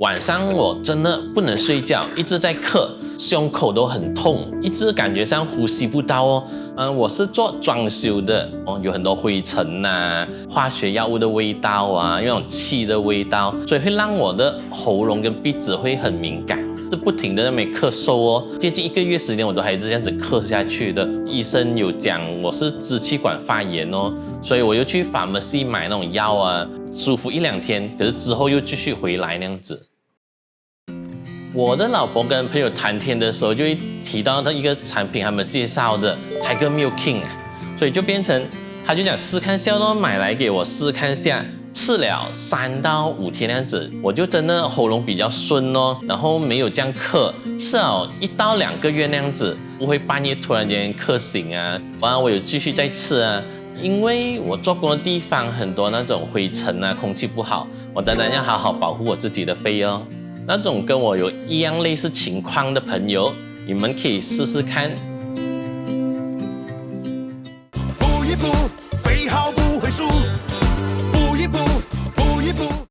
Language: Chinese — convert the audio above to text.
晚上我真的不能睡觉，一直在咳，胸口都很痛，一直感觉上呼吸不到哦。我是做装修的哦，有很多灰尘呐、化学药物的味道啊，那种气的味道，所以会让我的喉咙跟鼻子会很敏感。是不停的在那边咳嗽哦，接近1个月时间我都还是这样子咳下去的。医生有讲我是支气管发炎哦，所以我又去 pharmacy 买那种药啊，舒服1、2天，可是之后又继续回来那样子。我的老婆跟朋友谈天的时候，就会提到的一个产品，他们介绍的 Tiger Milk King 啊，所以就变成他就讲试看下咯，买来给我试看下。吃了3到5天那样子，我就真的喉咙比较顺哦，然后没有这样咳，吃了1到2个月那样子，不会半夜突然间咳醒啊。完了我有继续在吃啊，因为我做工的地方很多那种灰尘啊，空气不好，我当然要好好保护我自己的肺哦。那种跟我有一样类似情况的朋友，你们可以试试看。补一补。